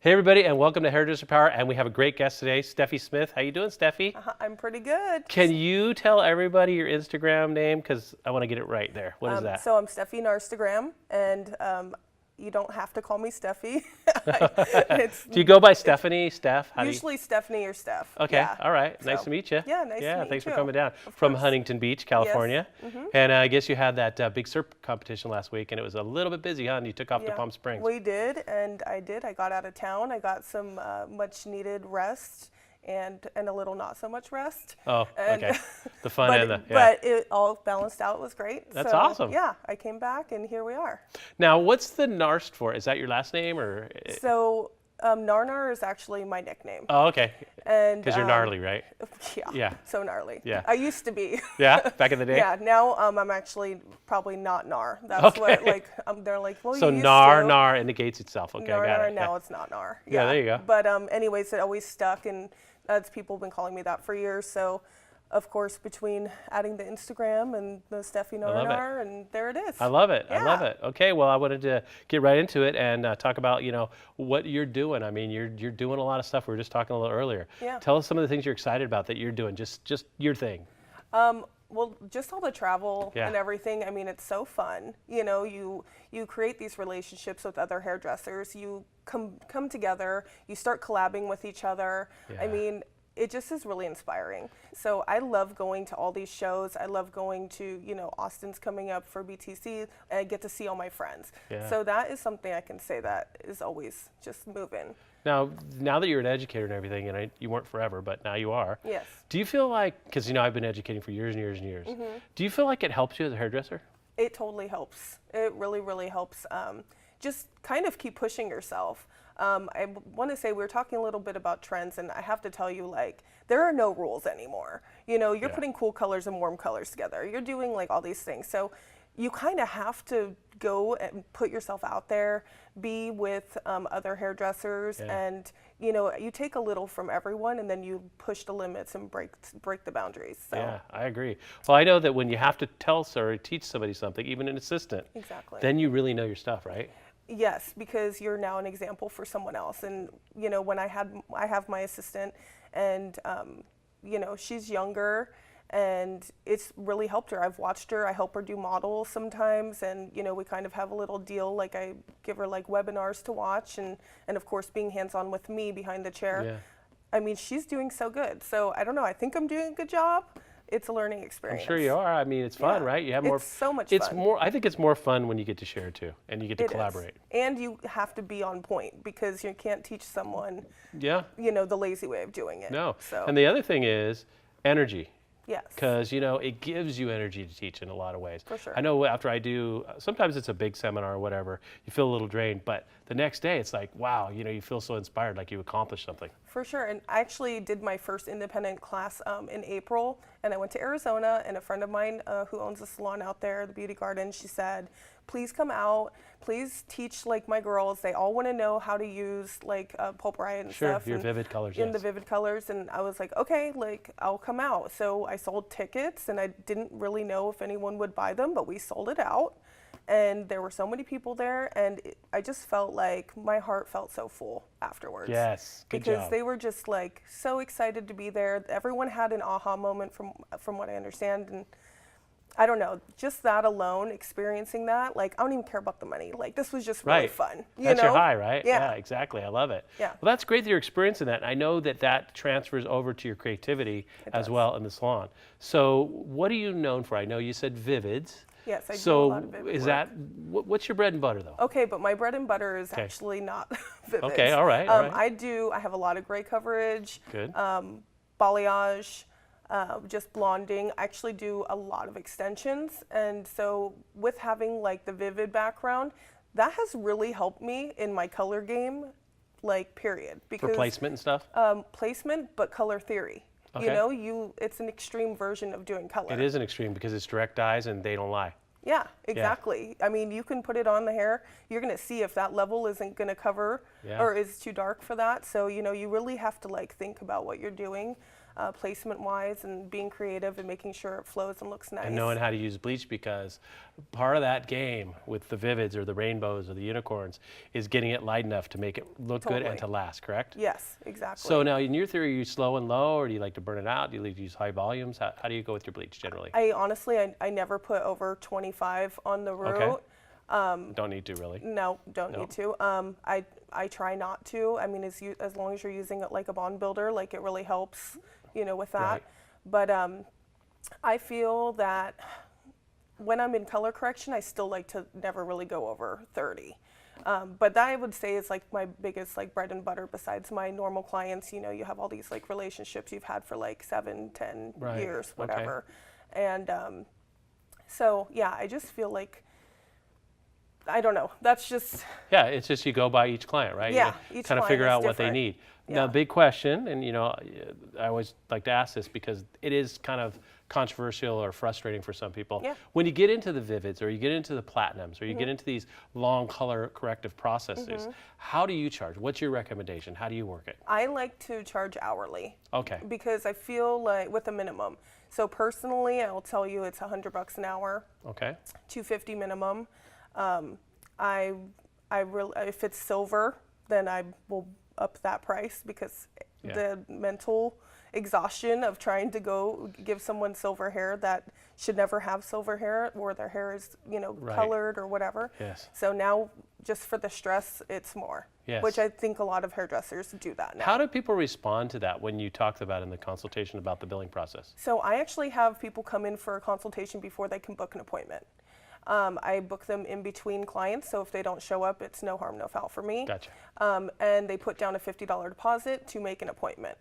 Hey everybody, and welcome to Hairdresser Power. And we have a great guest today, Steffi Smith. How you doing, Steffi? I'm pretty good. Can you tell everybody your Instagram name? Because I want to get it right there. What is that? So I'm Steffi on Instagram, and you don't have to call me Steffi. Do you go by Stephanie, Steph? Usually Stephanie or Steph. Okay, Yeah. all right. Nice to meet you. Yeah, nice to meet thanks you. for coming down Of from course. Huntington Beach, California. Yes. And I guess you had that big surf competition last week, and it was a little bit busy, huh? And you took off to Yeah, Palm Springs. we did, and I did. I got out of town. I got some much needed rest and a little not so much rest. Oh, And okay. The fun and the, yeah. But it all balanced out. It was great. That's So, awesome. Yeah, I came back, and here we are. Now, what's the Narst for? Is that your last name or? So Narnar is actually my nickname. Oh, okay. And Because you're gnarly, right? Yeah. Yeah. So gnarly. Yeah. I used to be. Yeah, back in the day? Yeah. Now I'm actually probably not Nar. That's Okay. what like they're like. Well, So you used Nar, to. Nar indicates itself. Okay, Nar, got Nar, it. now Yeah. it's not Nar. Yeah, there you go. But anyways, it always stuck, and that's people have been calling me that for years. So, of course, between adding the Instagram and the Steffi Nar love it. Nar, and there it is. I love it. I love Yeah. it. Okay, well, I wanted to get right into it and talk about, what you're doing. I mean, you're doing a lot of stuff. We were just talking a little earlier. Yeah. Tell us some of the things you're excited about that you're doing. Just your thing. Well, just all the travel Yeah. and everything. I mean, it's so fun. You create these relationships with other hairdressers. You come together. You start collabing with each other. I Yeah. mean, it just is really inspiring. So I love going to all these shows. I love going to, Austin's coming up for BTC, and I get to see all my friends. Yeah. So that is something I can say that is always just moving. Now that you're an educator and everything, and you weren't forever, but now you are. Yes. Do you feel like, because I've been educating for years and years and years, Mm-hmm. do you feel like it helps you as a hairdresser? It totally helps. It really, really helps. Just kind of keep pushing yourself. I want to say we were talking a little bit about trends, and I have to tell you, there are no rules anymore. You're Yeah. putting cool colors and warm colors together. You're doing all these things. So you kind of have to go and put yourself out there, be with other hairdressers, Yeah. and you take a little from everyone, and then you push the limits and break the boundaries. So. Yeah, I agree. Well, I know that when you have to tell or teach somebody something, even an assistant, Exactly. then you really know your stuff, right? Yes, because you're now an example for someone else. And when I have my assistant, and she's younger, and it's really helped her. I've watched her. I help her do models sometimes, and we kind of have a little deal. Like I give her webinars to watch, and of course being hands-on with me behind the chair. Yeah. I mean, she's doing so good. So I don't know. I think I'm doing a good job. It's a learning I'm experience. sure you are. I mean, it's fun, Yeah. right? You have more. It's so much It's fun. more. I think it's more fun when you get to share too, and you get to It is. collaborate. And you have to be on point, because you can't teach someone, Yeah. the lazy way of doing it. No. So And the other thing is energy, yes. because it gives you energy to teach in a lot of ways. For sure. I know after I do, sometimes it's a big seminar or whatever, you feel a little drained, but the next day it's like, wow, you feel so inspired, like you accomplished something. For sure. And I actually did my first independent class in April, and I went to Arizona, and a friend of mine who owns a salon out there, the Beauty Garden, she said, please come out, please teach my girls. They all want to know how to use pulp riot and Sure, stuff. your and vivid colors, in yes. the vivid colors. And I was like, okay, I'll come out. So I sold tickets, and I didn't really know if anyone would buy them, but we sold it out. And there were so many people there, and I just felt like my heart felt so full afterwards. Yes, good Because job. they were just so excited to be there. Everyone had an aha moment from what I understand, and I don't know, just that alone, experiencing that, I don't even care about the money. This was just really Right. fun. That's your high, right? Yeah. Exactly. I love it. Yeah. Well, that's great that you're experiencing that. I know that transfers over to your creativity as does. well in the salon. So what are you known for? I know you said vivids. Yes, I do a So lot of vivid is work. that, what's your bread and butter though? Okay, but my bread and butter is Okay. actually not vivid. Okay, all right, all right. I have a lot of gray coverage. Good. Balayage, just blonding. I actually do a lot of extensions, and so with having the vivid background, that has really helped me in my color game, period. Because For placement and stuff? placement, but color theory. Okay. It's an extreme version of doing color. It is an extreme because it's direct dyes and they don't lie. Yeah, exactly. I mean, you can put it on the hair. You're going to see if that level isn't going to cover Yeah. or is too dark for that. So, you really have to think about what you're doing. placement-wise, and being creative and making sure it flows and looks nice. And knowing how to use bleach, because part of that game with the vivids or the rainbows or the unicorns is getting it light enough to make it look good and to last, correct? Yes, exactly. So now in your theory, are you slow and low, or do you like to burn it out? Do you like to use high volumes? How do you go with your bleach generally? I honestly, I never put over 25 on the root. Don't need to really. No, don't need to. I try not to. I mean, as long as you're using it like a bond builder, like it really helps, you know, with that. Right. But I feel that when I'm in color correction, I still like to never really go over 30. But that I would say is like my biggest like bread and butter besides my normal clients. You know, you have all these like relationships you've had for like 7, 10 years, whatever. And so, yeah, I just feel like, I don't know. That's just. Yeah, it's just you go by each client, right? Yeah, you kind of figure out what they need. Yeah. Now, big question, and you know, I always like to ask this because it is kind of controversial or frustrating for some people. Yeah. When you get into the vivids or you get into the platinums or you get into these long color corrective processes, how do you charge? What's your recommendation? How do you work it? I like to charge hourly. Okay. Because I feel like with a minimum. So personally, I'll tell you it's $100 an hour. Okay. $250 minimum. If it's silver, then I will up that price because the mental exhaustion of trying to go give someone silver hair that should never have silver hair, or their hair is, you know, colored or whatever. Yes. So now, just for the stress, it's more. Yes. Which I think a lot of hairdressers do that now. How do people respond to that when you talked about in the consultation about the billing process? So I actually have people come in for a consultation before they can book an appointment. I book them in between clients, so if they don't show up, it's no harm, no foul for me. Gotcha. And they put down a $50 deposit to make an appointment.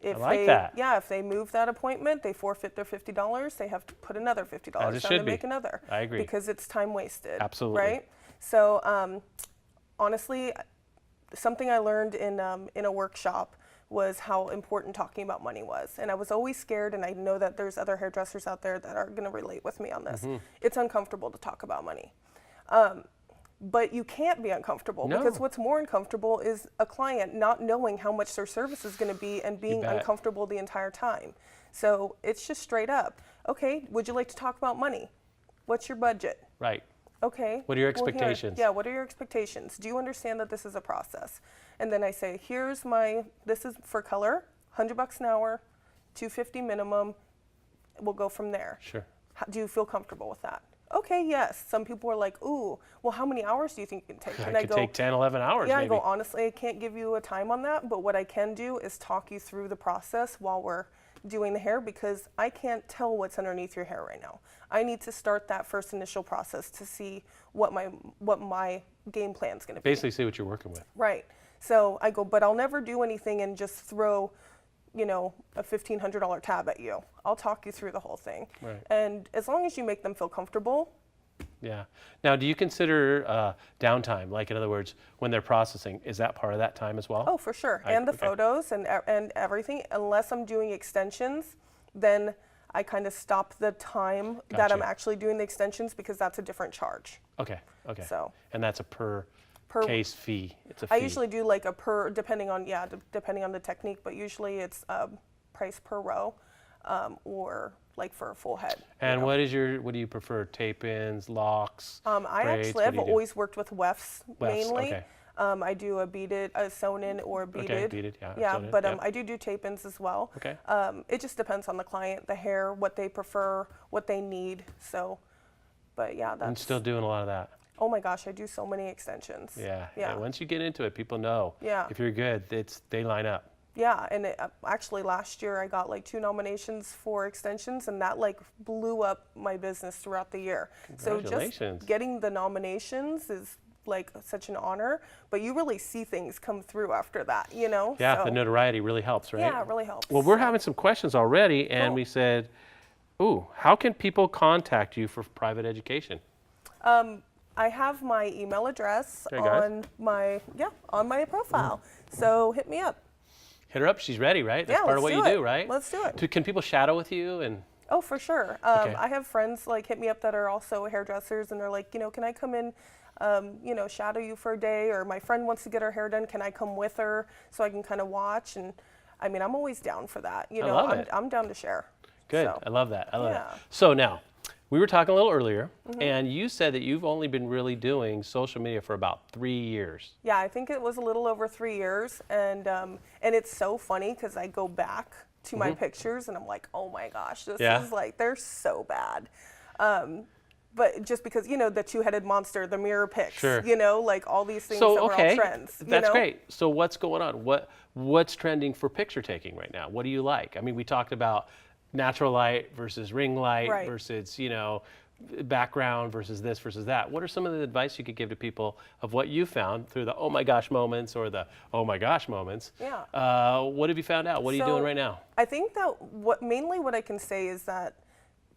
If I like that. Yeah, if they move that appointment, they forfeit their $50. They have to put another $50 down to make another. I agree. Because it's time wasted. Absolutely. Right? So honestly, something I learned in a workshop was how important talking about money was. And I was always scared, and I know that there's other hairdressers out there that are going to relate with me on this. It's uncomfortable to talk about money. But you can't be uncomfortable because what's more uncomfortable is a client not knowing how much their service is going to be and being uncomfortable the entire time. So it's just straight up, okay, would you like to talk about money? What's your budget? Right. Okay. What are your expectations? Yeah, what are your expectations? Do you understand that this is a process? And then I say, this is for color, $100 an hour, $250 minimum. We'll go from there. Sure. Do you feel comfortable with that? Okay, yes. Some people are like, ooh, well, how many hours do you think it can take? And I could take 10, 11 hours yeah, maybe. I go, honestly, I can't give you a time on that, but what I can do is talk you through the process while we're doing the hair, because I can't tell what's underneath your hair right now. I need to start that first initial process to see what my game plan is going to be. Basically see what you're working with. Right. So I go, but I'll never do anything and just throw, you know, a $1,500 tab at you. I'll talk you through the whole thing. Right. And as long as you make them feel comfortable. Yeah. Now, do you consider downtime? Like, in other words, when they're processing, is that part of that time as well? Oh, for sure. And the photos and everything. Unless I'm doing extensions, then I kind of stop the time that I'm actually doing the extensions, because that's a different charge. Okay. Okay. So. And that's a per case fee. It's a fee. I usually do like a per, depending on the technique, but usually it's price per row, or like for a full head. And what do you prefer? Tape-ins, locks, braids? I've always worked with wefts mainly. Okay. I do a sewn-in or a beaded. Okay, beaded, yeah. Yeah, sewn-in, but I do tape-ins as well. Okay. It just depends on the client, the hair, what they prefer, what they need. So, but yeah, that's. I'm still doing a lot of that. Oh my gosh, I do so many extensions. Yeah. Yeah. Once you get into it, people know. Yeah. If you're good, they line up. Yeah, and actually last year I got like 2 nominations for extensions, and that like blew up my business throughout the year. Congratulations. So just getting the nominations is like such an honor, but you really see things come through after that, you know? Yeah, so, the notoriety really helps, right? Yeah, it really helps. Well, we're having some questions already, and we said, ooh, how can people contact you for private education? I have my email address Okay, on my profile. So hit me up. Hit her up. She's ready, right? That's part of what you do, right? Let's do it. Can people shadow with you? And Oh, for sure. I have friends like hit me up that are also hairdressers, and they're like, you know, can I come in, you know, shadow you for a day? Or my friend wants to get her hair done. Can I come with her so I can kind of watch? And I mean, I'm always down for that. You I know, love it. I'm down to share. Good. So, I love that. I love yeah. that. So now, we were talking a little earlier, and you said that you've only been really doing social media for about 3 years. Yeah, I think it was a little over 3 years, and it's so funny because I go back to my pictures and I'm like, oh my gosh, this is like, they're so bad. But just because, you know, the two-headed monster, the mirror pics, you know, like all these things that were all trends. That's great. So what's going on? What's trending for picture taking right now? What do you like? I mean, we talked about natural light versus ring light versus, you know, background versus this versus that. What are some of the advice you could give to people of what you found through the oh my gosh moments or the oh my gosh moments? Yeah. What have you found out? What are you doing right now? I think that mainly what I can say is that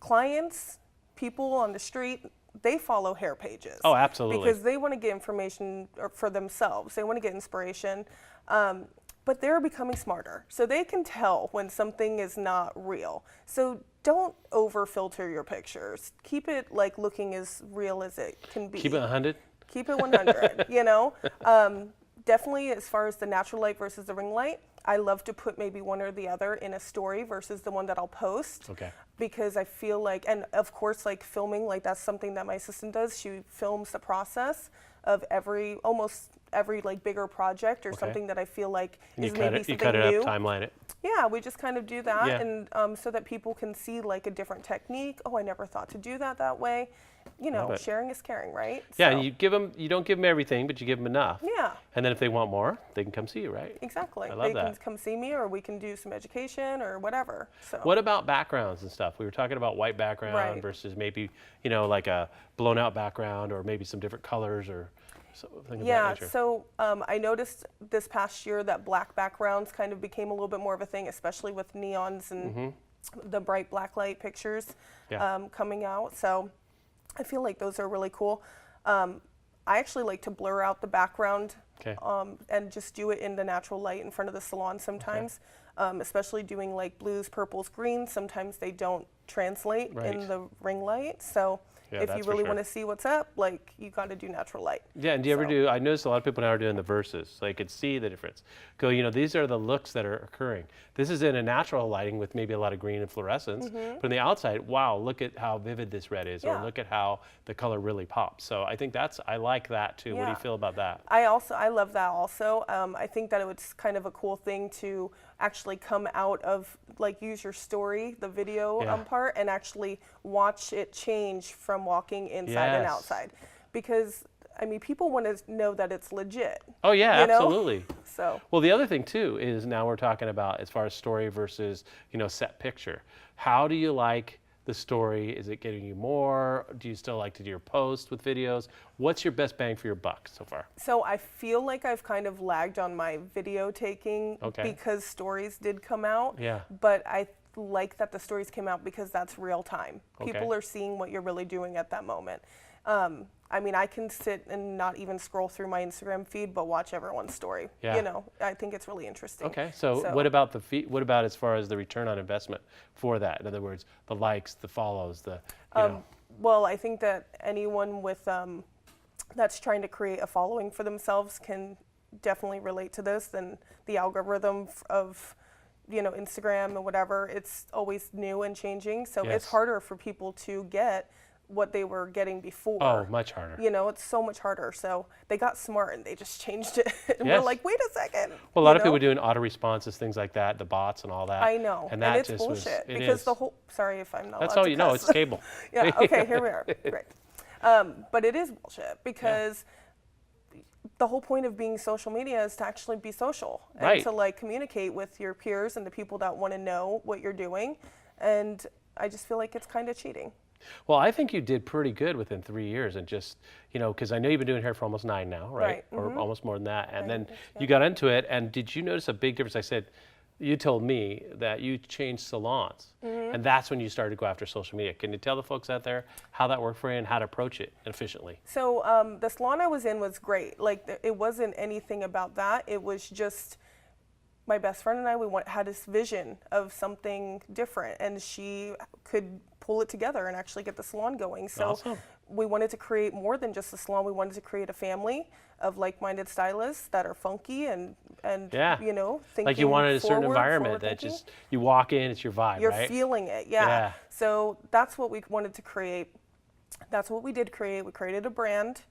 clients, people on the street, they follow hair pages. Oh, absolutely. Because they want to get information for themselves. They want to get inspiration. But they're becoming smarter. So they can tell when something is not real. So don't over filter your pictures. Keep it like looking as real as it can be. Keep it 100? Keep it 100, you know? Definitely as far as the natural light versus the ring light, I love to put maybe one or the other in a story versus the one that I'll post. Okay. Because I feel like, and of course like filming, like that's something that my assistant does. She films the process of almost every like bigger project or something that I feel like is maybe something new. You cut it up, timeline it. Yeah, we just kind of do that, and so that people can see like a different technique. Oh, I never thought to do that way. You know, sharing is caring, right? Yeah, so. and you don't give them everything, but you give them enough. Yeah. And then if they want more, they can come see you, right? Exactly. I love that. They can come see me, or we can do some education or whatever. So. What about backgrounds and stuff? We were talking about white background versus maybe, you know, like a blown out background or maybe some different colors or something of that nature. So I noticed this past year that black backgrounds kind of became a little bit more of a thing, especially with neons and the bright black light pictures coming out. So I feel like those are really cool. I actually like to blur out the background and just do it in the natural light in front of the salon sometimes, especially doing like blues, purples, greens. Sometimes they don't translate in the ring light. So if you really want to see what's up, like you got to do natural light. Yeah, and do you ever do, I noticed a lot of people now are doing the verses, so you could see the difference. Go, you know, these are the looks that are occurring. This is in a natural lighting with maybe a lot of green and fluorescence, but on the outside, wow, look at how vivid this red is, or look at how the color really pops. So I think I like that too. What do you feel about that? I love that also. I think that it's kind of a cool thing to actually come out of, like, use your story, the video part, and actually watch it change from walking inside and outside. Because, I mean, people want to know that it's legit. Oh yeah, absolutely. So. Well, the other thing too is now we're talking about as far as story versus, you know, set picture. How do you like the story? Is it getting you more? Do you still like to do your posts with videos? What's your best bang for your buck so far? So I feel like I've kind of lagged on my video taking because stories did come out. Yeah. But I like that the stories came out because that's real time. People are seeing what you're really doing at that moment. I mean, I can sit and not even scroll through my Instagram feed, but watch everyone's story. Yeah. You know, I think it's really interesting. Okay, so what about the fee? What about as far as the return on investment for that? In other words, the likes, the follows, the you know. Well, I think that anyone with that's trying to create a following for themselves can definitely relate to this. And the algorithm of, you know, Instagram and whatever, it's always new and changing. So it's harder for people to get what they were getting before. Oh, much harder. You know, it's so much harder. So they got smart and they just changed it. And we're like, wait a second. Well, a lot of people doing auto responses, things like that, the bots and all that. I know. And that it's just bullshit. was, because the whole, sorry if I'm not That's allowed all to you know, cuss. it's cable. Yeah, okay, here we are. Great. But it is bullshit because the whole point of being social media is to actually be social and to like communicate with your peers and the people that want to know what you're doing. And I just feel like it's kind of cheating. Well, I think you did pretty good within 3 years, and just, you know, because I know you've been doing hair for almost 9 now, right? Or almost more than that. And then you got into it, and did you notice a big difference? I said, you told me that you changed salons, and that's when you started to go after social media. Can you tell the folks out there how that worked for you and how to approach it efficiently? So the salon I was in was great. Like, it wasn't anything about that. It was just my best friend and I, had this vision of something different, and she could pull it together and actually get the salon going. So we wanted to create more than just a salon. We wanted to create a family of like-minded stylists that are funky and you know, thinking like you wanted a certain forward, environment that just, you walk in, it's your vibe, you're right? feeling it, yeah. So that's what we wanted to create. That's what we did create. We created a brand,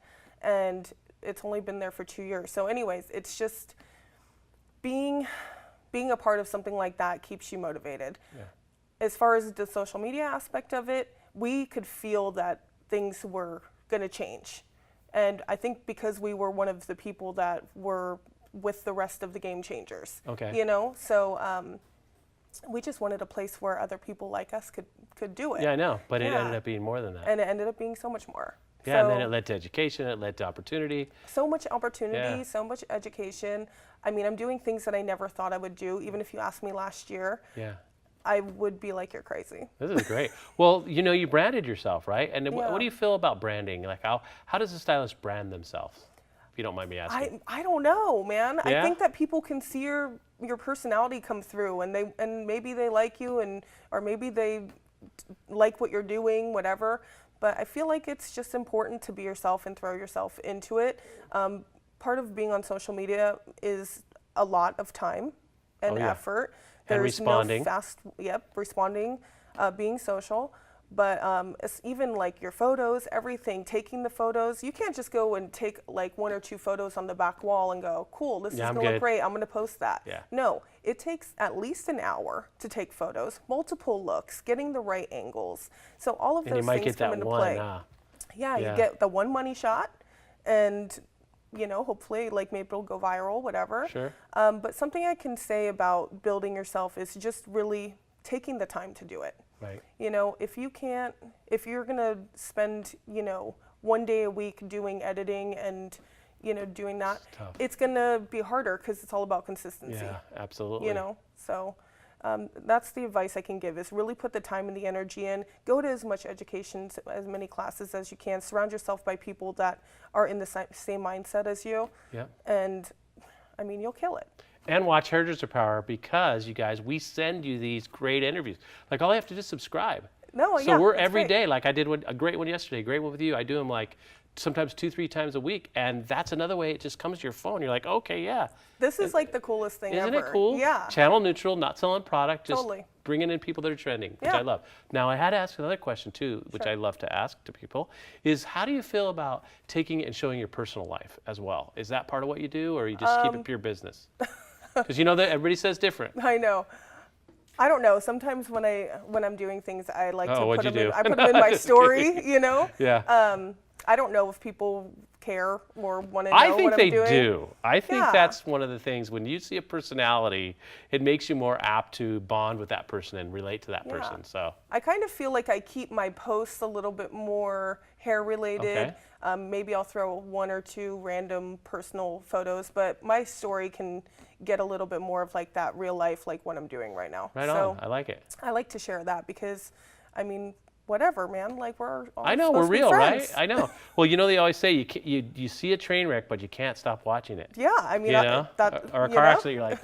and it's only been there for 2 years. So anyways, it's just being a part of something like that keeps you motivated. Yeah. As far as the social media aspect of it, we could feel that things were going to change. And I think because we were one of the people that were with the rest of the game changers, you know, so we just wanted a place where other people like us could do it. Yeah, I know, but it ended up being more than that. And it ended up being so much more. Yeah, and then it led to education, it led to opportunity. So much opportunity, so much education. I mean, I'm doing things that I never thought I would do. Even if you asked me last year, I would be like, you're crazy. This is great. Well, you know, you branded yourself, right? And what do you feel about branding? Like, how does a stylist brand themselves, if you don't mind me asking? I don't know, man. I think that people can see your personality come through, and maybe they like you, or maybe they like what you're doing, whatever. But I feel like it's just important to be yourself and throw yourself into it. Part of being on social media is a lot of time and effort. And responding. No responding, being social. But it's even like your photos, everything, taking the photos. You can't just go and take like 1 or 2 photos on the back wall and go, cool, this is gonna look great, I'm gonna post that. Yeah. No, it takes at least an hour to take photos, multiple looks, getting the right angles. So all of those things come into play. Yeah, you get the one money shot, and you know, hopefully, like maybe it'll go viral, whatever. Sure. But something I can say about building yourself is just really taking the time to do it. Right. You know, if you're gonna spend, you know, 1 day a week doing editing and, you know, doing that, it's gonna be harder because it's all about consistency. Yeah, absolutely. You know, so that's the advice I can give, is really put the time and the energy in. Go to as much education, as many classes as you can. Surround yourself by people that are in the same mindset as you. Yeah. And I mean, you'll kill it. And watch Hairdresser Power, because you guys, we send you these great interviews. Like, all you have to do is subscribe. So we're every day, like I did a great one yesterday, great one with you. I do them like sometimes 2-3 times a week, and that's another way it just comes to your phone. You're like, okay, yeah. This is like the coolest thing ever. Isn't it cool? Yeah. Channel neutral, not selling product, just bringing in people that are trending, which I love. Now, I had to ask another question too, which I love to ask to people, is how do you feel about taking and showing your personal life as well? Is that part of what you do, or you just keep it pure business? Because you know that everybody says different. I know. I don't know. Sometimes when I'm doing things, I like to put them in. I put them in my story. You know. Yeah. I don't know if people care or want to know what I'm doing. I think they do. I think that's one of the things. When you see a personality, it makes you more apt to bond with that person and relate to that person. So I kind of feel like I keep my posts a little bit more hair related. Maybe I'll throw 1 or 2 random personal photos, but my story can get a little bit more of like that real life, like what I'm doing right now. Right on. I like it. I like to share that because, I mean, whatever, man. Like we're all I know, we're real, right? I know. Well, you know, they always say you see a train wreck, but you can't stop watching it. Yeah, I mean, you know? Or a car accident, you're like,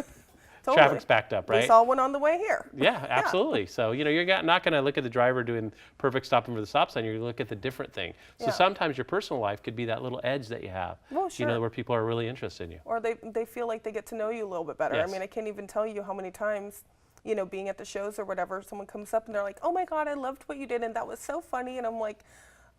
traffic's backed up, right? We saw one on the way here. Yeah, absolutely. So, you know, you're not going to look at the driver doing perfect stopping for the stop sign. You're going to look at the different thing. So sometimes your personal life could be that little edge that you have, you know, where people are really interested in you. Or they feel like they get to know you a little bit better. I mean, I can't even tell you how many times, you know, being at the shows or whatever, someone comes up and they're like, oh my God, I loved what you did and that was so funny. And I'm like,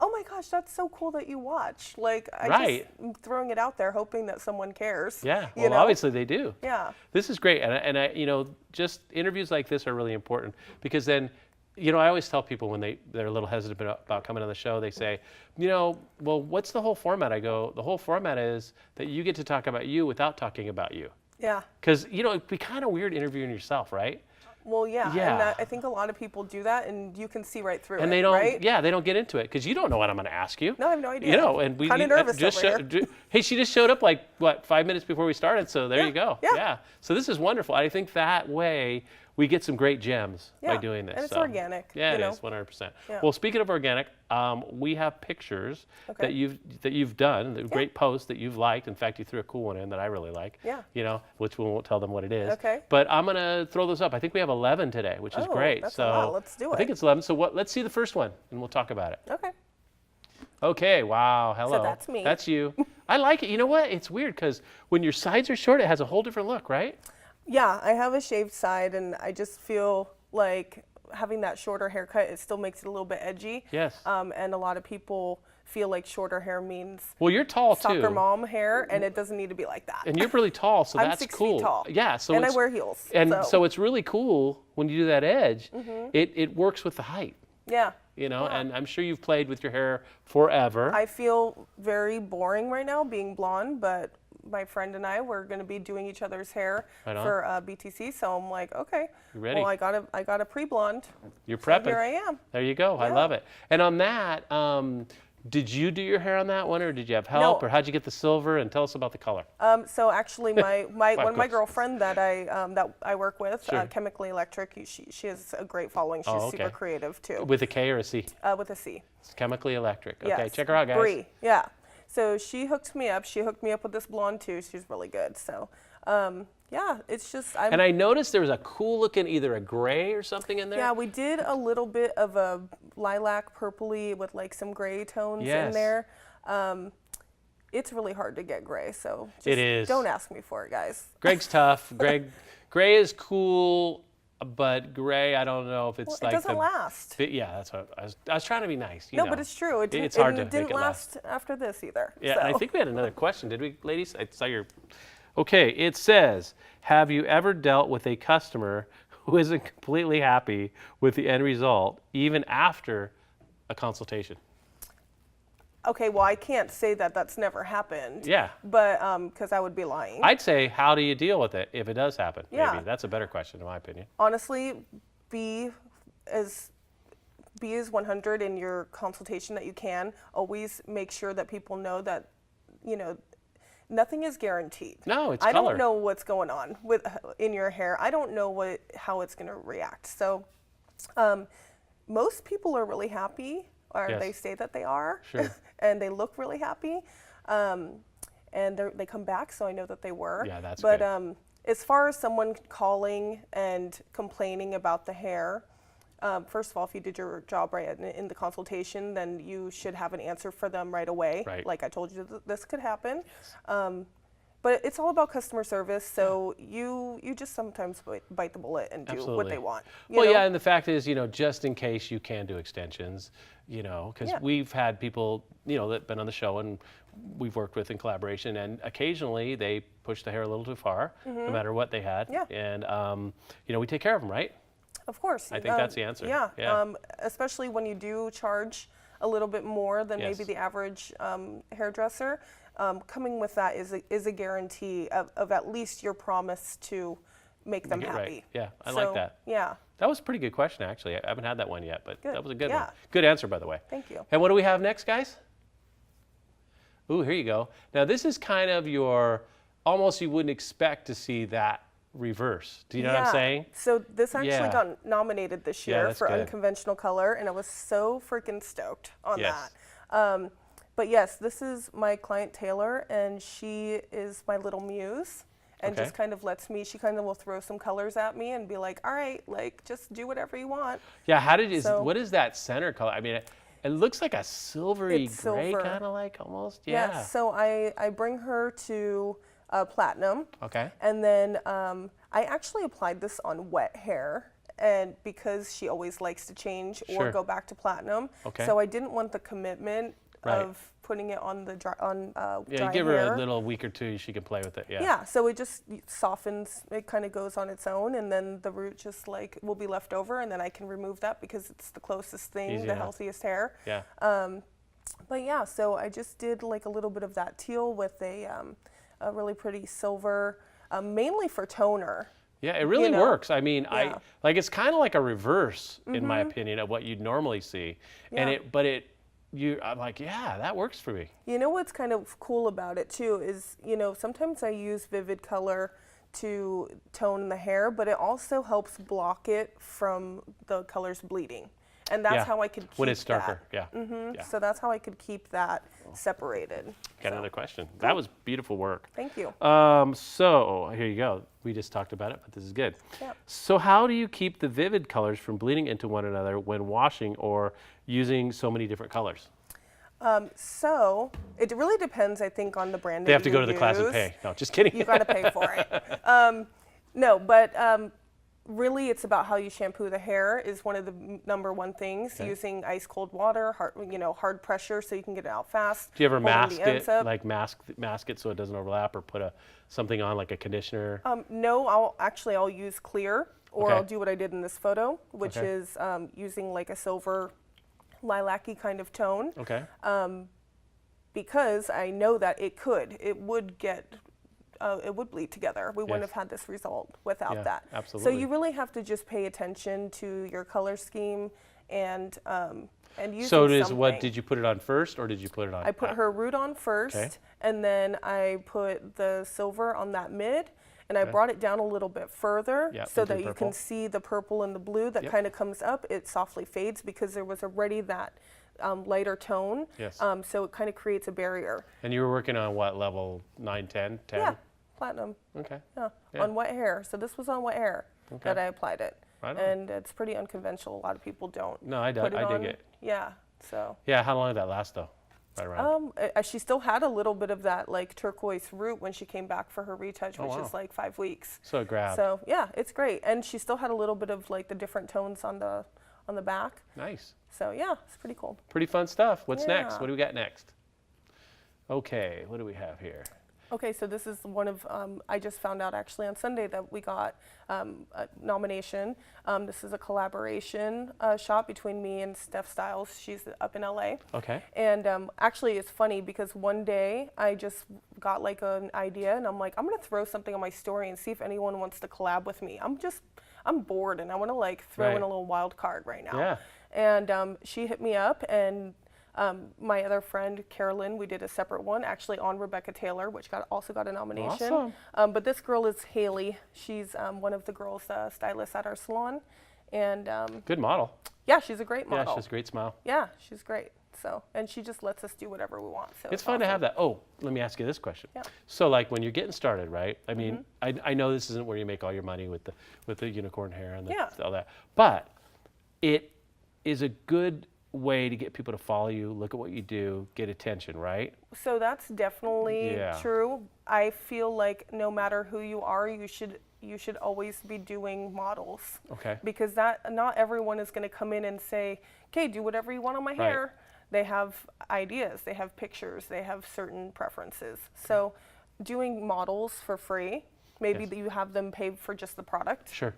oh my gosh, that's so cool that you watch. Like, I'm throwing it out there hoping that someone cares. Yeah, well, obviously they do. Yeah. This is great. And I, you know, just interviews like this are really important, because then, you know, I always tell people when they're a little hesitant about coming on the show, they say, you know, well, what's the whole format? I go, the whole format is that you get to talk about you without talking about you. Yeah. Because, you know, it'd be kind of weird interviewing yourself, right? Well, yeah, and I think a lot of people do that, and you can see right through it, they don't, right? Yeah, they don't get into it, because you don't know what I'm going to ask you. No, I have no idea. You know, and we kind of nervous over here. Hey, she just showed up like, what, 5 minutes before we started, so there you go. Yeah. So this is wonderful. I think that way we get some great gems by doing this. And it's organic. Yeah, it is, 100%. Yeah. Well, speaking of organic, we have pictures that you've done, great posts that you've liked. In fact, you threw a cool one in that I really like. Yeah. You know, which we won't tell them what it is. Okay. But I'm gonna throw those up. I think we have 11 today, which is great. That's a lot. Let's do it. I think it's 11. So let's see the first one, and we'll talk about it. Okay. Okay, wow, hello. So that's me. That's you. I like it. You know what? It's weird because when your sides are short, it has a whole different look, right? Yeah, I have a shaved side, and I just feel like having that shorter haircut, it still makes it a little bit edgy. Yes. And a lot of people feel like shorter hair means Well, you're tall soccer too. mom hair, and it doesn't need to be like that. And you're really tall, so I'm that's 6 cool. feet tall. Yeah, so and I it's, wear heels. and so it's really cool when you do that edge. It works with the height, Yeah. you know. Yeah. And I'm sure you've played with your hair forever. I feel very boring right now being blonde, but my friend and I were going to be doing each other's hair Right on. for BTC, so I'm like, okay, You ready? well, I got a pre-blonde. You're So prepping. here I am. There you go. I Yeah. love it. And on that, did you do your hair on that one, or did you have help, No. or how'd you get the silver? And tell us about the color. So actually, my one of my course. girlfriend that I work with, Sure. Chemically Electric, she has a great following. She's Oh, super okay. creative too. With a K or a C? With a C. It's Chemically Electric. Okay, Yes. check her out, guys. Bree, yeah. So she hooked me up. She hooked me up with this blonde too. She's really good. So, yeah, it's just And I noticed there was a cool looking, either a gray or something in there. yeah, we did a little bit of a lilac purpley with like some gray tones in Yes. there. It's really hard to get gray, so just It is. don't ask me for it, guys. Greg's tough. Gray is cool, but gray, I don't know if it's Well, like it doesn't last. Yeah, that's what I was trying to be nice. You No, know. but it's true. It didn't, It's hard to didn't make it last after this either. Yeah, so. and I think we had another question, did we, ladies? I saw your. Okay, it says, have you ever dealt with a customer who isn't completely happy with the end result, even after a consultation? Okay, well, I can't say that that's never happened. Yeah. But because I would be lying. I'd say, how do you deal with it if it does happen? Yeah. Maybe that's a better question, in my opinion. Honestly, be as 100 in your consultation that you can. Always make sure that people know that, you know, nothing is guaranteed. No, it's I color. don't know what's going on in your hair. I don't know how it's going to react. So, most people are really happy, or Yes. they say that they are, Sure. and they look really happy, and they come back. So I know that they were. Yeah, that's but, good. as far as someone calling and complaining about the hair, first of all, if you did your job right in the consultation, then you should have an answer for them right away. Right. Like I told you, this could happen. But it's all about customer service, so you just sometimes bite the bullet and do what Absolutely. they want. Well, yeah, and the fact is, you know, just in case you can do extensions, you know, because Yeah. we've had people, you know, that been on the show and we've worked with in collaboration, and occasionally they push the hair a little too far, no matter what they had. Yeah. And, you know, we take care of them, right? Of course. I think that's the answer. Yeah. Yeah. Especially when you do charge a little bit more than Yes. maybe the average hairdresser. Coming with that is a guarantee of at least your promise to make them Get happy. right. Yeah, I like So, that. Yeah. That was a pretty good question, actually. I haven't had that one yet, but Good. that was a good Yeah. one. Good answer, by the way. Thank you. And what do we have next, guys? Ooh, here you go. Now, this is kind of your, almost you wouldn't expect to see that reverse. Do you know what I'm saying? So this actually Yeah. got nominated this Yeah, year that's for good. Unconventional Color, and I was so freaking stoked on Yes. that. But yes, this is my client Taylor, and she is my little muse, and Okay. just kind of lets me. She kind of will throw some colors at me and be like, "All right, like just do whatever you want." Yeah, how did you, So- what is that center color? I mean, it looks like a silvery It's gray, silver. kind of like almost. Yeah. Yes. So I bring her to platinum. Okay. And then I actually applied this on wet hair, and because she always likes to change or Sure. go back to platinum, Okay. so I didn't want the commitment Right. of putting it on the dry Yeah, dry you give her hair. a little week or two, she can play with it. Yeah. Yeah, so it just softens. It kind of goes on its own, and then the root just like will be left over, and then I can remove that because it's the closest thing, Easy the enough. healthiest hair. Yeah. But yeah, so I just did like a little bit of that teal with a really pretty silver, mainly for toner. Yeah, it really know? works. I mean, Yeah. like it's kind of like a reverse, in my opinion, of what you'd normally see. And Yeah. I'm like, yeah, that works for me. You know what's kind of cool about it too is, you know, sometimes I use vivid color to tone the hair, but it also helps block it from the colors bleeding. And that's Yeah, how I could keep when it's darker. that. Yeah. So that's how I could keep that separated. Got another question. That was beautiful work. Thank you. So here you go. We just talked about it, but this is good. Yeah. So how do you keep the vivid colors from bleeding into one another when washing or using so many different colors? So it really depends, I think, on the brand. They have to go to the class and pay. No, just kidding. You got to pay for it. No, but really, it's about how you shampoo the hair is one of the #1 things. Okay. Using ice cold water, hard pressure, so you can get it out fast. Do you ever mask it, like mask it so it doesn't overlap, or put something on like a conditioner? No, I'll use clear, or I'll do what I did in this photo, which is using like a silver lilac-y kind of tone. Okay. Because I know that it would bleed together. We wouldn't have had this result without that. Absolutely. So you really have to just pay attention to your color scheme and use. So what did you put it on first, or did you put it on? I put her root on first, and then I put the silver on that mid, and I brought it down a little bit further so that you can see the purple and the blue that kind of comes up. It softly fades because there was already that lighter tone. Yes. So it kind of creates a barrier. And you were working on what, level 9, 10, 10? Yeah, platinum. Okay. Yeah. On wet hair. So this was on wet hair that I applied it. Right on. And it's pretty unconventional. A lot of people don't. No, I dig it. Yeah. So. Yeah. How long did that last though? Right around. She still had a little bit of that like turquoise root when she came back for her retouch, which is like 5 weeks. So it grabbed. So yeah, it's great. And she still had a little bit of like the different tones on the back. Nice. So yeah, it's pretty cool. Pretty fun stuff. What's next? What do we got next? Okay, what do we have here? Okay, so this is one of, I just found out actually on Sunday that we got a nomination. This is a collaboration shot between me and Steph Styles. She's up in LA. Okay. And actually it's funny because one day I just got like an idea and I'm like, I'm gonna throw something on my story and see if anyone wants to collab with me. I'm bored and I wanna like throw in a little wild card right now. Yeah. And she hit me up, and my other friend, Carolyn, we did a separate one, actually on Rebecca Taylor, which also got a nomination. Awesome. But this girl is Haley. She's one of the girls, stylists at our salon. And good model. Yeah, she's a great model. Yeah, she has a great smile. Yeah, she's great. So, and she just lets us do whatever we want. So it's fun to have that. Oh, let me ask you this question. Yeah. So like when you're getting started, right? I mean, I know this isn't where you make all your money with the unicorn hair and all that, but it is a good way to get people to follow you, look at what you do, get attention, right? So that's definitely true. I feel like no matter who you are, you should always be doing models. Okay. Because not everyone is going to come in and say, "Okay, do whatever you want on my hair." They have ideas, they have pictures, they have certain preferences. So doing models for free, maybe that you have them pay for just the product. Sure.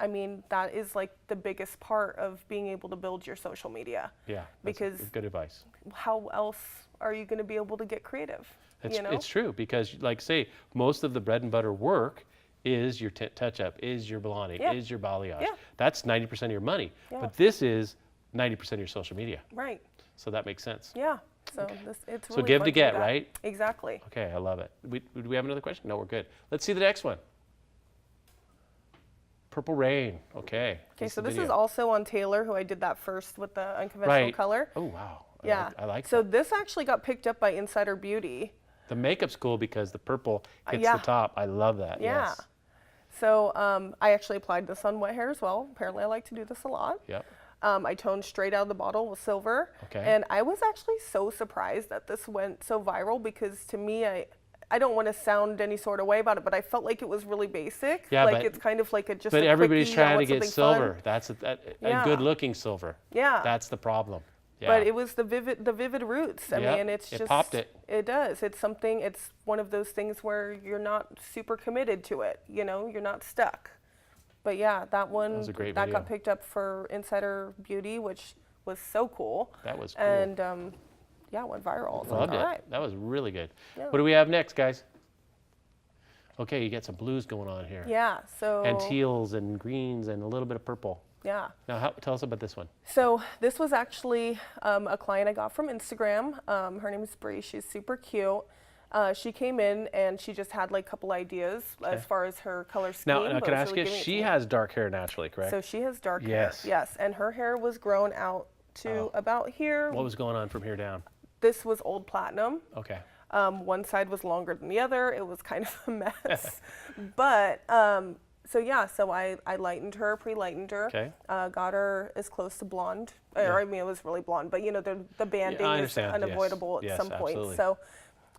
I mean, that is like the biggest part of being able to build your social media. Yeah, because good advice. How else are you going to be able to get creative? It's true, because like say, most of the bread and butter work is your touch-up, is your blonding, is your balayage. Yeah. That's 90% of your money. Yeah. But this is 90% of your social media. Right. So that makes sense. Yeah. So it's really give to get, right? Exactly. Okay, I love it. Do we have another question? No, we're good. Let's see the next one. Purple Rain. Okay. Okay, so this is also on Taylor, who I did that first with the unconventional color. Oh, wow. Yeah. I like that. So this actually got picked up by Insider Beauty. The makeup's cool because the purple hits the top. I love that. Yeah. Yes. So I actually applied this on wet hair as well. Apparently I like to do this a lot. Yep. I toned straight out of the bottle with silver. Okay. And I was actually so surprised that this went so viral, because to me, I don't want to sound any sort of way about it, but I felt like it was really basic. Yeah, like it's kind of like just a quickie. But everybody's trying to get silver. Fun. That's a good-looking silver. Yeah. That's the problem. Yeah. But it was the vivid roots. I mean, it's just. It popped it. It does. It's something. It's one of those things where you're not super committed to it. You know, you're not stuck. But yeah, that one was a great video. Got picked up for Insider Beauty, which was so cool. That was cool. And yeah, it went viral. So loved it. Right. That was really good. Yeah. What do we have next, guys? Okay, you got some blues going on here. Yeah, so. And teals and greens and a little bit of purple. Yeah. Now, tell us about this one. So this was actually a client I got from Instagram. Her name is Bree. She's super cute. She came in and she just had like a couple ideas as far as her color scheme. Now can I ask you, she has dark hair naturally, correct? So she has dark hair. Yes. And her hair was grown out to about here. What was going on from here down? This was old platinum. Okay. One side was longer than the other. It was kind of a mess. But yeah, so I lightened her, pre-lightened her, Okay. got her as close to blonde, or I mean it was really blonde, but you know the banding is unavoidable yes. at some point. Absolutely. So,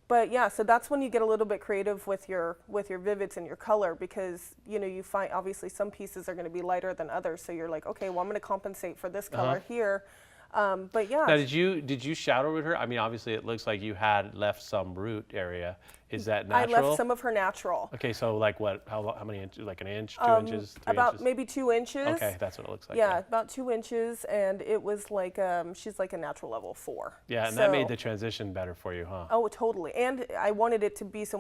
but yeah, so that's when you get a little bit creative with your vivids and your color, because you know you find obviously some pieces are going to be lighter than others, so you're like, okay, well I'm going to compensate for this color here. But yeah. Now, did you shadow root her? I mean, obviously it looks like you had left some root area. Is that natural? I left some of her natural. Okay, so like what? How many inches? Like an inch, 2 inches, 3 about inches? maybe 2 inches. Okay, that's what it looks like. Yeah, about 2 inches, and it was like she's like a natural level 4. Yeah, and that made the transition better for you, huh? Oh, totally. And I wanted it to be so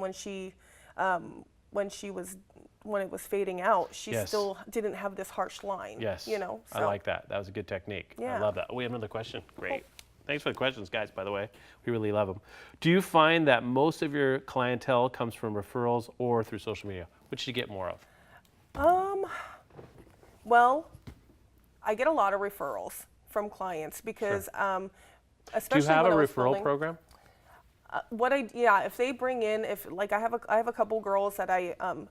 when it was fading out, she still didn't have this harsh line. Yes. You know. So. I like that. That was a good technique. Yeah. I love that. We have another question. Great. Thanks for the questions, guys, by the way. We really love them. Do you find that most of your clientele comes from referrals or through social media? Which do you get more of? Well, I get a lot of referrals from clients because, especially Do you have a when I was referral building, program? if they bring in, if like I have a couple girls that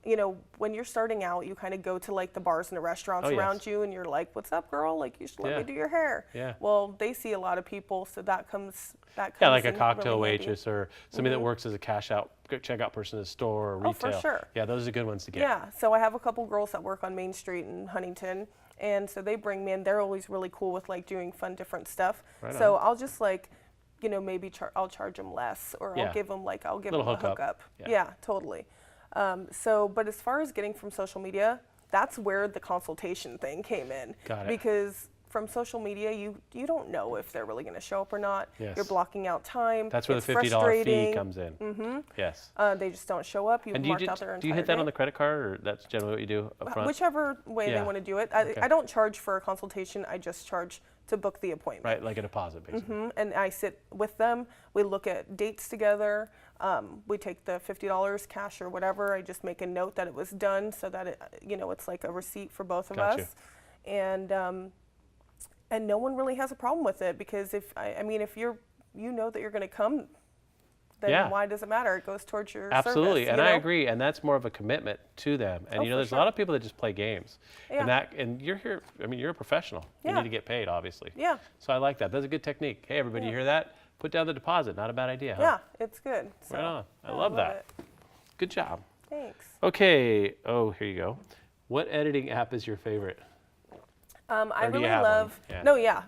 you know, when you're starting out, you kind of go to like the bars and the restaurants around you, and you're like, "What's up, girl? Like, you should let me do your hair." Yeah. Well, they see a lot of people, so that comes. Yeah, like a cocktail really waitress or somebody that works as a checkout person in a store or retail. Oh, for sure. Yeah, those are good ones to get. Yeah, so I have a couple girls that work on Main Street in Huntington, and so they bring me in. They're always really cool with like doing fun, different stuff. Right so on. I'll just like, you know, maybe I'll charge them less, or I'll give them a hookup. Yeah, totally. But as far as getting from social media, that's where the consultation thing came in. Got it. Because from social media, you don't know if they're really going to show up or not. Yes. You're blocking out time. That's where it's the $50 fee frustrating. comes in. Mm-hmm. Yes. They just don't show up. You've And marked out their entire do you hit that day. on the credit card, or that's generally what you do up front? Whichever way they want to do it. I don't charge for a consultation. I just charge to book the appointment. Right, like a deposit, basically. And I sit with them. We look at dates together. We take the $50 cash or whatever. I just make a note that it was done, so that it's like a receipt for both of us. And no one really has a problem with it, because if you know that you're going to come, then why does it matter? It goes towards your Absolutely, service, and I agree, and that's more of a commitment to them. And there's a lot of people that just play games, and you're here. I mean, you're a professional. You need to get paid, obviously. Yeah. So I like that. That's a good technique. Hey, everybody, you hear that? Put down the deposit. Not a bad idea, huh? Yeah, it's good. So, right on. I love that. It. Good job. Thanks. Okay. Oh, here you go. What editing app is your favorite? I really love. Yeah.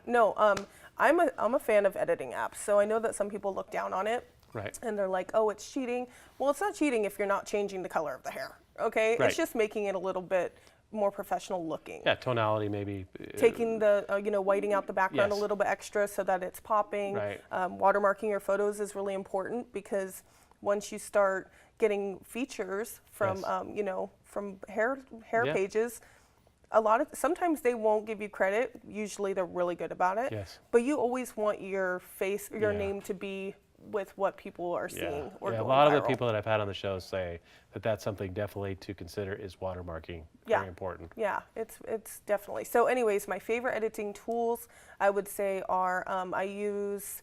I'm a fan of editing apps. So I know that some people look down on it. Right. And they're like, oh, it's cheating. Well, it's not cheating if you're not changing the color of the hair. Okay. Right. It's just making it a little bit more professional looking. Yeah, tonality maybe. Taking the, whiting out the background a little bit extra so that it's popping. Right. Watermarking your photos is really important, because once you start getting features from, from hair pages, sometimes they won't give you credit. Usually they're really good about it. Yes. But you always want your face, your name to be with what people are seeing or going a lot viral. of the people that I've had on the show say that that's something definitely to consider, is watermarking. Very important. Yeah, it's definitely. So anyways, my favorite editing tools, I would say, are I use